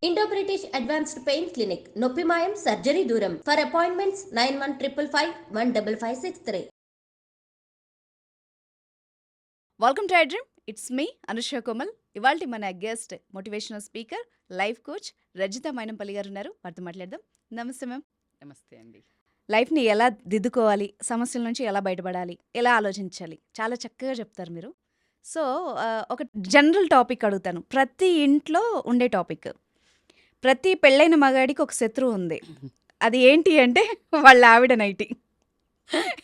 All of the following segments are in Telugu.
Indo British advanced pain clinic నొప్పి మాయం సర్జరీ దూరం for appointments 9155515563. Welcome to I dream. It's me Anusha Komal. ఇవాళ మన guest motivational speaker, life coach Rajitha Mynampally గారు ఉన్నారు. వారితో మాట్లాడదాం. నమస్తే మ్యామ్. నమస్తే అండి. లైఫ్ని ఎలా దిద్దుకోవాలి, సమస్యల నుంచి ఎలా బయటపడాలి, ఎలా ఆలోచించాలి, చాలా చక్కగా చెప్తారు మీరు. సో ఒక జనరల్ టాపిక్ అడుగుతాను. ప్రతి ఇంట్లో ఉండే టాపిక్. ప్రతి పెళ్ళైన మగాడికి ఒక శత్రువు ఉంది. అది ఏంటి అంటే వాళ్ళ ఆవిడ నైటీ.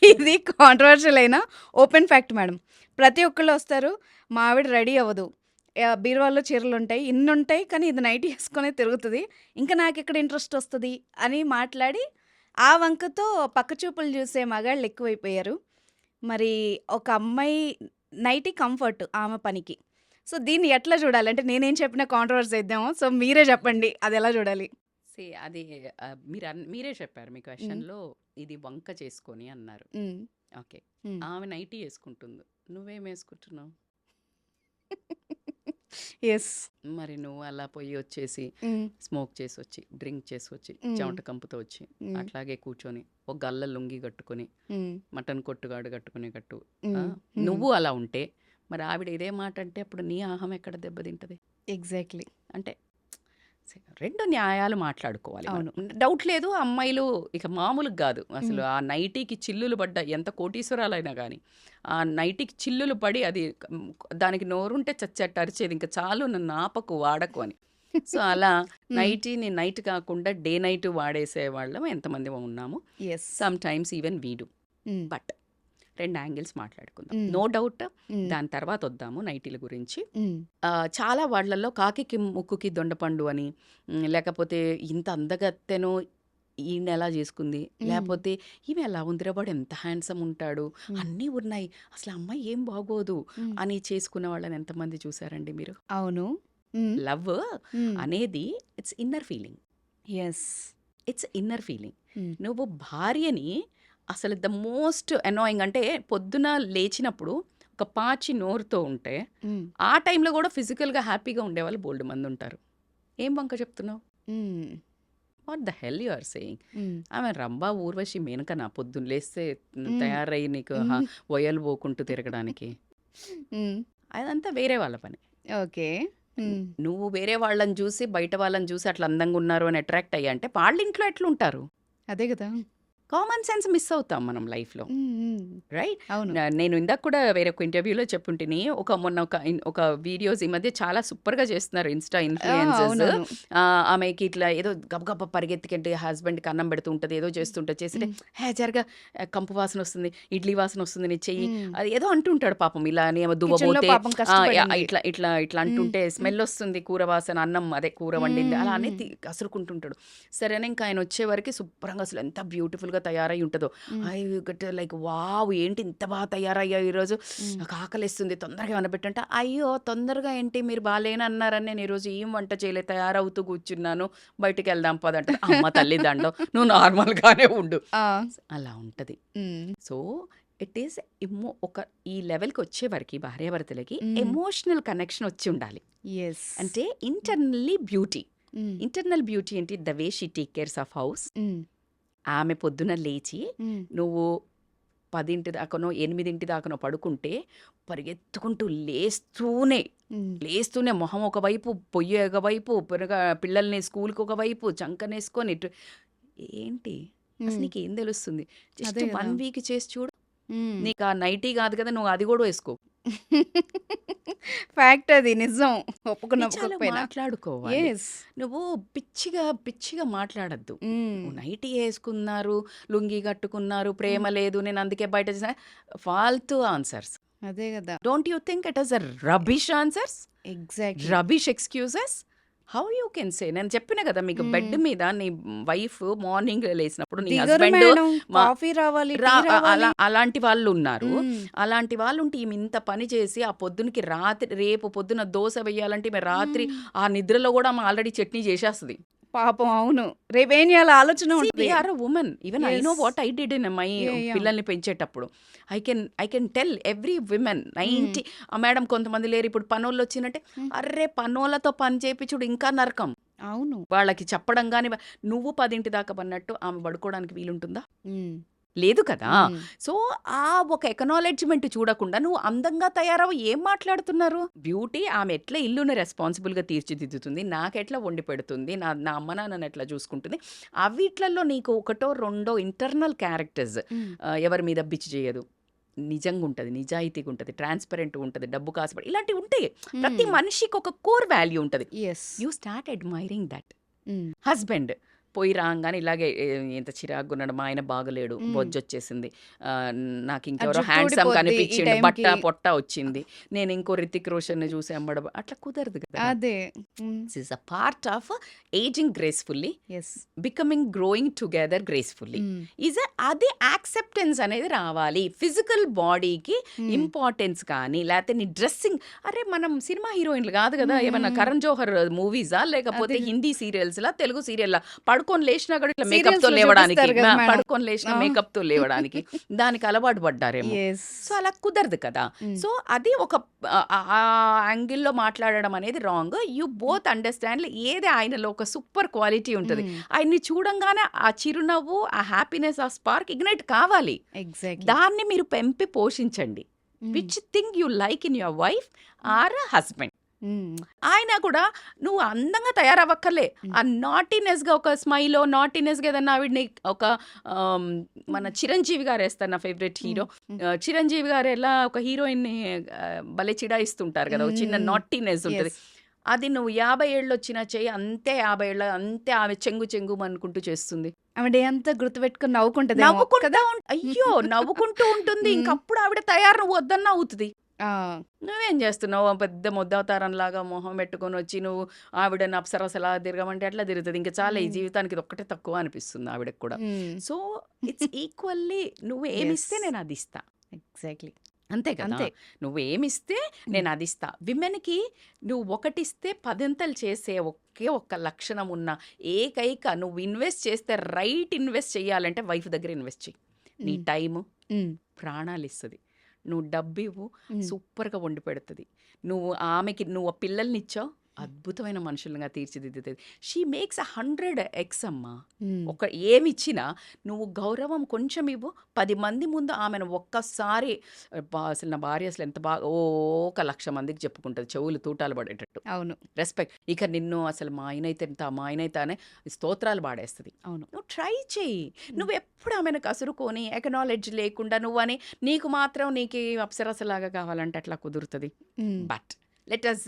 ఇది కాంట్రవర్షియల్ అయినా ఓపెన్ ఫ్యాక్ట్ మేడం. ప్రతి ఒక్కళ్ళు వస్తారు, మా ఆవిడ రెడీ అవ్వదు, బీరువాలో చీరలు ఉంటాయి, ఇన్ని ఉంటాయి, కానీ ఇది నైటీ వేసుకొని తిరుగుతుంది, ఇంకా నాకు ఇక్కడ ఇంట్రెస్ట్ వస్తుంది అని మాట్లాడి ఆ వంకతో పక్కచూపులు చూసే మగాళ్ళు ఎక్కువైపోయారు. మరి ఒక అమ్మాయి నైటీ కంఫర్ట్ ఆమె పనికి. సో దీన్ని ఎట్లా చూడాలి? అంటే నేనేం చెప్పినా కాంట్రవర్సీ అయిద్దామో, సో మీరే చెప్పండి అది ఎలా చూడాలి. అది మీరే చెప్పారు మీ క్వశ్చన్లో, ఇది వంక చేసుకొని అన్నారు. ఓకే, ఆమె నైటీ వేసుకుంటుంది, నువ్వేం వేసుకుంటున్నావు? ఎస్. మరి నువ్వు అలా పోయి వచ్చేసి స్మోక్ చేసి వచ్చి, డ్రింక్ చేసి వచ్చి, చెమట కంపుతో వచ్చి అట్లాగే కూర్చొని ఒక గల్ల లుంగి కట్టుకొని, మటన్ కొట్టుగాడు కట్టుకునే కట్టు నువ్వు అలా ఉంటే, మరి ఆవిడ ఇదే మాట అంటే అప్పుడు నీ ఆహం ఎక్కడ దెబ్బతింటది? ఎగ్జాక్ట్లీ. అంటే రెండు న్యాయాలు మాట్లాడుకోవాలి. అవును. డౌట్ లేదు, అమ్మాయిలు ఇక మామూలుగా కాదు అసలు. ఆ నైటీకి చిల్లులు పడ్డ ఎంత కోటీశ్వరాలైనా కానీ ఆ నైటీకి చిల్లులు పడి అది దానికి నోరుంటే చచ్చట్టు అరిచేది, ఇంకా చాలు నన్ను ఆపకు వాడకు అని. సో అలా నైటీని నైట్ కాకుండా డే నైట్ వాడేసే వాళ్ళం ఎంతమంది ఉన్నాము. సమ్ టైమ్స్ ఈవెన్ వీడు. బట్ రెండు యాంగిల్స్ మాట్లాడుకుందాం. నో డౌట్ దాని తర్వాత వద్దాము నైటీల గురించి. చాలా వాళ్ళల్లో కాకి ముక్కుకి దొండపండు అని, లేకపోతే ఇంత అందగత్తెను ఈయన ఎలా చేసుకుంది, లేకపోతే ఈమె ఎలా ఉందిరా, వాడు ఎంత హ్యాండ్సమ్ ఉంటాడు, అన్నీ ఉన్నాయి, అసలు అమ్మాయి ఏం బాగోదు అని చేసుకున్న వాళ్ళని ఎంతమంది చూసారండి మీరు? అవును. లవ్ అనేది it's inner feeling. Yes, it's inner feeling. నువ్వు భార్యని అసలు ద మోస్ట్ అనాయింగ్ అంటే పొద్దున లేచినప్పుడు ఒక పాచి నోరుతో ఉంటే ఆ టైంలో కూడా ఫిజికల్గా హ్యాపీగా ఉండేవాళ్ళు బోల్డ్ మంది ఉంటారు. ఏం వంక చెప్తున్నావు? What the hell you are saying? ఆమె రంభా ఊర్వశి మేనకనా పొద్దున్న లేస్తే తయారై నీకు వయలు పోకుంటూ తిరగడానికి? అదంతా వేరే వాళ్ళ పని. ఓకే. నువ్వు వేరే వాళ్ళని చూసి బయట వాళ్ళని చూసి అట్లా అందంగా ఉన్నారు అని అట్రాక్ట్ అయ్యా అంటే వాళ్ళ ఇంట్లో ఎట్లుంటారు? అదే కదా. కామన్ సెన్స్ మిస్ అవుతాం మనం లైఫ్లో, రైట్? అవును. నేను ఇందాక కూడా వేరే ఒక ఇంటర్వ్యూలో చెప్పుంటిని, మొన్న ఒక వీడియోస్ ఈ మధ్య చాలా సూపర్గా చేస్తున్నారు ఇన్స్టా ఇన్ఫ్లుయెన్సర్స్. ఆమెకి ఇట్లా ఏదో గబగబ పరిగెత్తికంటే హస్బెండ్కి అన్నం పెడుతూ ఉంటుంది, ఏదో చేస్తుంటుంది, చేస్తుంటే జరగా కంపు వాసన వస్తుంది, ఇడ్లీ వాసన వస్తుంది, నీ చెయ్యి అది ఏదో అంటుంటాడు పాపం. ఇలా ఏమో దువ్వబోతే ఇట్లా ఇట్లా ఇట్లా అంటుంటే స్మెల్ వస్తుంది, కూర వాసన, అన్నం అదే కూర వండింది అలా అనేది కసురుకుంటుంటాడు. సరేనా, ఇంకా ఆయన వచ్చేవరకు శుభ్రంగా అసలు ఎంత బ్యూటిఫుల్గా తయారై ఉంటుందో, ఐ గట్ లైక్ వావ్ ఏంటి ఇంత బాగా తయారయ్యా ఈరోజు, నాకు ఆకలిస్తుంది తొందరగా అనబెట్టంటే, అయ్యో తొందరగా ఏంటి మీరు బాగాలేని అన్నారని నేను ఈరోజు ఏం వంట చేయలేదు, తయారవుతూ కూర్చున్నాను, బయటికి వెళ్దాం పదంటే, అమ్మ తల్లి దండం నువ్వు నార్మల్గానే ఉండు, అలా ఉంటుంది. సో ఇట్ ఈస్ ఈ లెవెల్కి వచ్చేవరకు భార్యాభర్తలకి ఎమోషనల్ కనెక్షన్ వచ్చి ఉండాలి. అంటే ఇంటర్నల్లీ బ్యూటీ. ఇంటర్నల్ బ్యూటీ ఏంటి? The way she take cares of house. ఆమె పొద్దున లేచి నువ్వు 10 దాకానో 8 దాకానో పడుకుంటే పరిగెత్తుకుంటూ లేస్తూనే మొహం ఒకవైపు, పొయ్యి ఒకవైపు, పిల్లల్ని స్కూల్కి ఒకవైపు చంకనేసుకొని ఏంటి అసలు నీకు ఏం తెలుస్తుంది? జస్ట్ 1 వీక్ చేసి చూడు, నీకు ఆ నైటీ కాదు కదా, నువ్వు అది కూడా వేసుకో. ఫ్యాక్ట్, అది నిజం. మాట్లాడుకోవాలి. నువ్వు పిచ్చిగా మాట్లాడద్దు. నైటీ వేసుకున్నారు, లుంగి కట్టుకున్నారు, ప్రేమ లేదు, నేను అందుకే బయట ఫాల్తూ ఆన్సర్స్. అదే కదా. Don't you think it is a rubbish answers? Exactly. Rubbish excuses. How you can say? నేను చెప్పిన కదా మీకు, బెడ్ మీద నీ వైఫ్ మార్నింగ్ లేసినప్పుడు నీ హస్బెండ్ కాఫీ రావాలి, అలాంటి వాళ్ళు ఉన్నారు. అలాంటి వాళ్ళు ఉంటే ఈమె ఇంత పని చేసి ఆ పొద్దునకి రేపు పొద్దున దోశ వేయాలంటే ఈమె రాత్రి ఆ నిద్రలో కూడా ఆమె ఆల్రెడీ చట్నీ చేసేస్తుంది పాపం. అవును, రేపేం చేయాలి ఆలోచన ఉంటుంది. Women, even I know what I did in my పిల్లల్ని పెంచేటప్పుడు. I can tell every women 90 madam కొంతమంది లేరు ఇప్పుడు పనోళ్ళు వచ్చినట్టే, అర్రే పనోళ్ళతో పని చేయించుడు ఇంకా నరకం. అవును. వాళ్ళకి చెప్పడం గాని నువ్వు 10 దాకా పన్నట్టు ఆమె పడుకోవడానికి వీలుంటుందా? హ్మ్. లేదు కదా! హ్మ్. సో, ఆ ఒక ఎక్నాలెడ్జ్‌మెంట్ చూడకుండా నువ్వు అందంగా తయారవ్వు ఏం మాట్లాడుతున్నారు? బ్యూటీ ఆమె ఎట్లా ఇల్లుని రెస్పాన్సిబుల్‌గా తీర్చిదిద్దుతుంది, నాకెట్లా వండి పెడుతుంది, నా నా అమ్మ నాన్నని ఎట్లా చూసుకుంటుంది, అవిట్లల్లో నీకు ఒకటో, రెండో ఇంటర్నల్ క్యారెక్టర్స్ హ్మ్. ఎవరి మీద బిచ్చి చేయదు. నిజంగా ఉంటది, నిజాయితీగా ఉంటది, ట్రాన్స్‌పరెంట్‌గా ఉంటది, డబ్బు కాసుపడి ఇలాంటివి ఉంటాయి. ప్రతి హ్మ్. మనిషికి ఒక కోర్ వాల్యూ ఉంటది. Yes. You start admiring that. హ్మ్. హస్బెండ్ పోయి రాంగానే ఇలాగే ఎంత చిరాకున్నాడు, మా ఆయన బాగలేడు, హ్మ్. బొజ్జొచ్చేసింది, నాకు ఆ ఇంకెవరో జుట్టు హ్యాండ్సమ్ ఊడిపోద్ది ఈ కనిపించిండు, బట్ట టైంకి. పొట్ట వచ్చింది, నేను ఇంకో రితిక్ రోషన్ని చూసి అమ్మడం అట్లా కుదరదు కదా. అదే. హ్మ్. This is a part of ageing gracefully, yes. Becoming growing together gracefully హ్మ్. అది యాక్సెప్టెన్స్ అనేది రావాలి. ఫిజికల్ బాడీకి హ్మ్. ఇంపార్టెన్స్ కానీ లేకపోతే నీ డ్రెస్సింగ్, అరే మనం సినిమా హీరోయిన్లు కాదు కదా, హ్మ్. ఏమన్నా హ్మ్. కరణ్ జోహర్ మూవీసా లేకపోతే అదే. హిందీ సీరియల్స్లా తెలుగు సీరియల్లా పడుకొని లేచినా కూడా ఇట్లా మేకప్తో సీరియల్స్‌లో లేవడానికి, చూపిస్తారు కదా మేడం. పడుకొని లేచిన ఆ! మేకప్తో లేవడానికి దానికి అలవాటు పడ్డారేమో. యెస్. సో అలా కుదరదు కదా. హ్మ్. సో అది ఒక ఆ యాంగిల్లో మాట్లాడడం అనేది రాంగ్. యూ బోత్ అండర్స్టాండ్ ఏది ఆయనలో ఒక సూపర్ క్వాలిటీ ఉంటుంది. హ్మ్. ఆయన్ని చూడంగానే ఆ చిరునవ్వు, ఆ హ్యాపీనెస్, ఆ స్పార్క్ ఇగ్నైట్ కావాలి. ఎగ్జాక్ట్‌లీ. దాన్ని మీరు పెంపి పోషించండి. హ్మ్. Which thing you like in your wife or husband. హ్మ్. ఆయన కూడా నువ్వు అందంగా తయారవ్వక్కర్లే. హ్మ్. ఆ నాటీనెస్‌గా ఒక స్మైలో, నాటీనెస్‌గా ఏదన్నా ఆవిడని ఒక మన 'చిరంజీవి' గారేస్తారు నా ఫేవరెట్ హీరో. హ్మ్. 'చిరంజీవి' గారు ఎలా ఒక హీరోయిన్‌ని భలే చిడాయిస్తుంటారు కదా! ఒక చిన్న హ్మ్. నాటీనెస్ ఉంటది. యెస్. అది నువ్వు 50 ఏళ్ళొచ్చినా చెయ్యి, అంతే 50 ఏళ్ళ అంతే ఆమె చెంగు చెంగుమనుకుంటూ చేస్తుంది. ఆమె డే అంతా గుర్తుపెట్టుకొని నవ్వుకుంటదేమో నవ్వుకుంటా కదా! అయ్యో! నవ్వుకుంటూ ఉంటుంది. హ్మ్. ఇంకప్పుడు ఆవిడ తయారు నువ్వు వద్దన్నా అవుతది. ఆ! నువ్వేం చేస్తున్నావు? ఓ పెద్ద ముద్దవతారంలాగా మొహం పెట్టుకొనొచ్చి నువ్వు ఆవిడని అప్సరసలా తిరగమంటే ఎట్లా తిరుగుతది? ఇంక చాలు ఈ హ్మ్. జీవితానికి ఇదొక్కటే తక్కువ అనిపిస్తుంది ఆవిడకి కూడా. హ్మ్. సో, ఇట్స్ ఈక్వల్లీ నువ్వు యెస్. ఏమిస్తే నేను అది ఇస్తా. ఎగ్జాక్ట్‌లీ. అంతే కదా! అంతే. నువ్వేమిస్తే హ్మ్. నేను అది ఇస్తా. విమెన్‌కి నువ్వు ఒకటిస్తే పదింతలు చేసే ఒకే ఒక్క లక్షణం ఉన్న ఏకైక, నువ్వు ఇన్వెస్ట్ చేస్తే రైట్ ఇన్వెస్ట్ చేయాలంటే వైఫ్ దగ్గర ఇన్వెస్ట్ చెయ్యి. నీ హ్మ్. టైము, హ్మ్. ప్రాణాలిస్తది. నువ్వు డబ్బివ్వు, హ్మ్. సూపర్‌గా వండి పెడతది. నువ్వు ఆమెకి నువ్వు పిల్లల్నిచ్చావు, అద్భుతమైన మనుషులుగా తీర్చిదిద్దుతది. షీ మేక్స్ 100x అమ్మా. హ్మ్. ఏమిచ్చినా నువ్వు గౌరవం కొంచెం ఇవ్వు. 10 మంది ముందు ఆమెను ఒక్కసారి అబ్బా! అసలు నా భార్య అసలు ఎంత బాగా ఒక 1,00,000 మందికి చెప్పుకుంటది. చెవులు తూటాలు పడేటట్టు. అవును. రెస్పెక్ట్. ఇక నిన్ను అసలు మా ఆయనైతే ఎంత, మా ఆయనైతే అనే స్తోత్రాలు పాడేస్తది. అవును. నువ్వు ట్రై చెయ్యి. హ్మ్. నువ్వెప్పుడు ఆమెను కసురుకొని, ఎకనాలెడ్జ్ లేకుండా నువ్వని నీకు మాత్రం నీకీ అప్సరసలాగా కావాలంటే అట్లా కుదురుతది. Hmm. But let us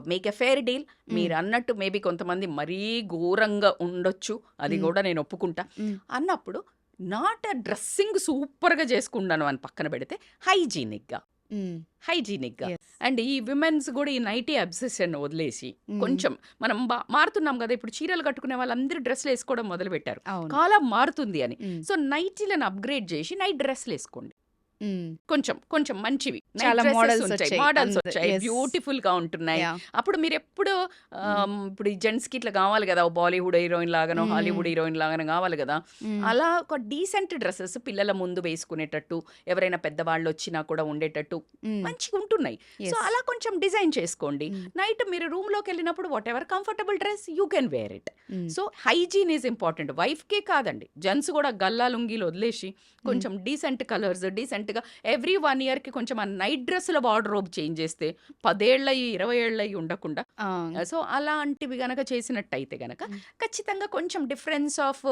make a fair deal. Hmm. మీరన్నట్టు మేబీ కొంతమంది మరీ ఘోరంగా ఉండొచ్చు. అది హ్మ్. గూడా నేను ఒప్పుకుంటా. హ్మ్. అన్నప్పుడు నాట్ డ్రెస్సింగ్ సూపర్‌గా చేసుకున్నాను అని పక్కన పెడితే హైజీనిక్‌గా, హ్మ్. హైజీనిక్‌గా యెస్. అండ్ ఈ విమెన్స్ గూడా ఈ నైటీ అబ్సెషన్ వదిలేసి హ్మ్. కొంచెం మనం మారుతున్నాం గదా! ఇప్పుడు చీరలు కట్టుకునే వాళ్ళందరూ డ్రెస్‌లేసుకోవడం మొదలుపెట్టారు. అవును. కాలం మారుతుంది అని. హ్మ్. సో, నైటీలను అప్‌గ్రేడ్ చేసి నైట్ డ్రెస్‌లేసుకోండి. హ్మ్. కొంచెం, కొంచెం మంచివి. నైట్ చాలా డ్రెసెస్ మోడల్స్ ఉంటాయి. వచ్చాయి. మోడల్స్ వచ్చాయి. యెస్. బ్యూటిఫుల్‌గా ఉంటున్నాయి. యాహ్! అప్పుడు మీరెప్పుడు హ్మ్. ఇప్పుడు ఈ జెంట్స్‌కి ఇట్లా గావాలి గదా! ఓ బాలీవుడ్ హీరోయిన్ లాగానో, హ్మ్. హాలీవుడ్ హీరోయిన్ లాగానో గావాలి గదా! హ్మ్. అలా ఒక డీసెంట్ డ్రెసెస్ పిల్లల ముందు వేసుకునేటట్టు, ఎవరైనా పెద్దవాళ్ళొచ్చినా కూడా ఉండేటట్టు హ్మ్. మంచిగుంటున్నాయి. So, yes. అలా కొంచెం డిజైన్ చేసుకోండి. హ్మ్. నైట్ మీరు రూమ్‌లోకెళ్ళినప్పుడు whatever comfortable dress you can wear it. Hmm. So, hygiene is important. వైఫ్‌కే కాదండి. జెంట్స్ గూడా గల్లా లుంగీలు వదిలేసి హ్మ్. కొంచెం డీసెంట్ కలర్స్, డీసెంట్‌గా ఎవ్రీ 1 ఇయర్‌కి కొంచెం ఆ నైట్ డ్రెస్‌ల వార్డ్‌రోబ్ చేంజ్ చేస్తే 10 ఏళ్ళయి, 20 ఏళ్ళయి ఉండకుండా ఆ! సో, అలాంటివి గనక చేసినట్టయితే గనక హ్మ్. ఖచ్చితంగా కొంచెం డిఫరెన్స్ ఆఫ్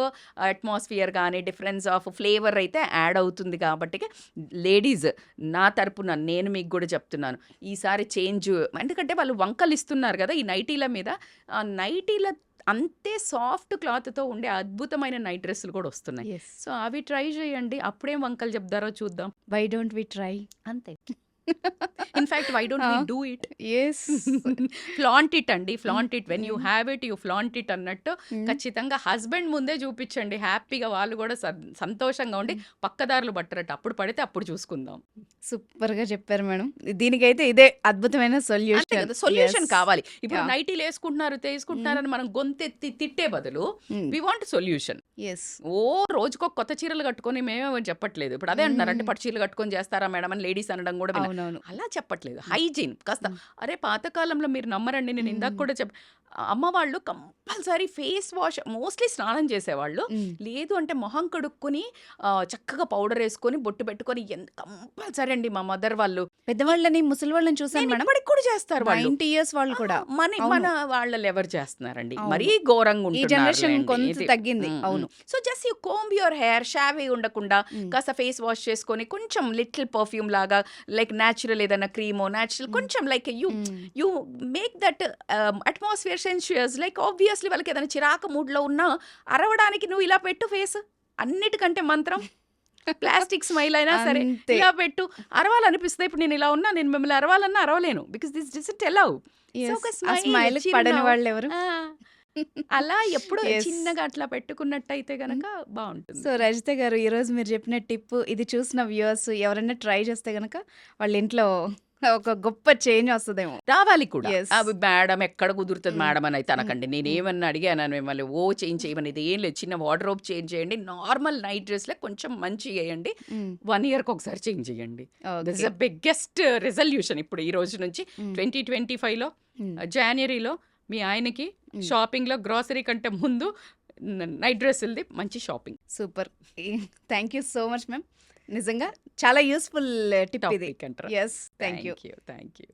అట్మాస్ఫియర్ గానీ, డిఫరెన్స్ ఆఫ్ ఫ్లేవర్ అయితే యాడ్ అవుతుంది కాబట్టికి లేడీస్ నా తరపున నేను మీకు గూడా చెప్తున్నాను. ఈసారి చేంజ్ ఎందుకంటే వాళ్ళు వంకలిస్తున్నారు గదా! ఈ నైటీల మీద. ఆ నైటీల అంతే సాఫ్ట్ క్లాత్‌తో ఉండే అద్భుతమైన నైట్ డ్రెస్సులు కూడా వస్తున్నాయి. యెస్. సో, అవి ట్రై చేయండి. అప్పుడేం వంకలు చెప్తారో చూద్దాం. Why don't we try? అంతే. In fact why don't ah! We do it? Yes. Flaunt it అండి. Hmm. Flaunt it. When you hmm. Have it you flaunt it అన్నట్టు హ్మ్. ఖచ్చితంగా హస్బెండ్ ముందే చూపించండి. హ్యాపీగా వాళ్ళు కూడా సంతోషంగా ఉండి హ్మ్. పక్కదారులు పట్టరట్టు. అప్పుడు పడితే అప్పుడు చూసుకుందాం. సూపర్‌గా చెప్పారు మేడం. దీనికైతే ఇదే అద్భుతమైన అంతే సొల్యూషన్. కదా! Solution yes. కావాలి. ఇప్పుడు యాహ్! నైటీలేసుకుంటున్నారు, హ్మ్. తీసుకుంటున్నారని మనం గొంతెత్తి తిట్టే బదులు hmm. We want solution. Yes. రోజుకో కొత్త చీరలు కట్టుకొని మేమేమని చెప్పట్లేదు. ఇప్పుడు అదే అంటున్నారు. అంటే హ్మ్. పట్టు చీరలు కట్టుకొని చేస్తారా మేడం అని లేడీస్ అనడం కూడా విన్నా. అవునవును. అలా చెప్పట్లేదు. హ్మ్. హైజీన్ కాస్త హ్మ్. అరే పాత కాలంలో మీరు నమ్మరండి. నేను ఇందాక హ్మ్. కూడా అమ్మ వాళ్ళు కంపల్సరీ ఫేస్ వాష్ మోస్ట్లీ స్నానం చేసేవాళ్ళు. లేదు అంటే మొహం కడుక్కొని చక్కగా పౌడర్ వేసుకొని బొట్టు పెట్టుకొని కంపల్సరీ అండి మా మదర్ వాళ్ళు. పెద్దవాళ్ళని ముసలి వాళ్ళని చూసాను నేను మేడం, ఇప్పటికి కూడా చేస్తారు వాళ్ళు. 90 ఇయర్స్ వాళ్ళు కూడా. మన వాళ్ళలో ఎవరు చేస్తున్నారండి, అవును. మరీ ఘోరంగా ఈ ఉంటున్నారు జనరేషన్ లేండి. కొంత ఇది. తగ్గింది. అవును. So just you comb your hair, షావీ ఉండకుండా కాస్త ఫేస్ వాష్ చేసుకొని కొంచెం లిటిల్ పర్ఫ్యూమ్ లాగా, లైక్ న్యాచురల్ ఏదైనా క్రీమో న్యాచురల్ కొంచెం like you make that atmosphere sensuous. Like obviously వాళ్ళకి ఏదైనా చిరాకు మూడ్లో ఉన్నా అరవడానికి నువ్వు ఇలా పెట్టు ఫేస్, అన్నిటికంటే మంత్రం. ప్లాస్టిక్ స్మైల్ అయినా సరే అంతే. ఇలా పెట్టు, అరవాలనిపిస్తే. ఇప్పుడు నేను ఇలా ఉన్నా, నేను మిమ్మల్ని అరవాలన్నా అరవలేను, because this doesn't allow. Yes. ఆ స్మైల్ పడని వాళ్ళు ఎవరు? అలా ఎప్పుడు Yes. చిన్నగా అట్లా పెట్టుకున్నట్టయితే గనక బాగుంటుంది. సో రజిత గారు, ఈరోజు మీరు చెప్పిన టిప్ ఇది చూసిన వ్యూవర్స్ ఎవరైనా ట్రై చేస్తే గనక వాళ్ళ ఇంట్లో ఒక గొప్ప చేంజ్ వస్తుందేమో. రావాలి కూడా. Yes. అవి మేడం ఎక్కడ కుదురుతుంది మేడం అని అయితే అనకండి. నేనేమన్నా అడిగాను మిమ్మల్ని ఓ చేంజ్ చేయమని, ఇది ఏం లేదు, చిన్న వార్డ్రోబ్ చేంజ్ చేయండి, నార్మల్ నైట్ డ్రెస్లే కొంచెం మంచి వేయండి, 1 ఇయర్కి ఒకసారి చేంజ్ చేయండి. This is the biggest resolution ఇప్పుడు ఈ రోజు నుంచి 2025లో జనవరిలో మీ ఆయనకి షాపింగ్లో గ్రాసరీ కంటే ముందు నైట్ డ్రెస్సులది మంచి shopping. Super. Thank you so much ma'am. నిజంగా చాలా యూస్ఫుల్ టిప్ ఇది. టాపిక్ అంటారా? Yes, thank you. Thank you.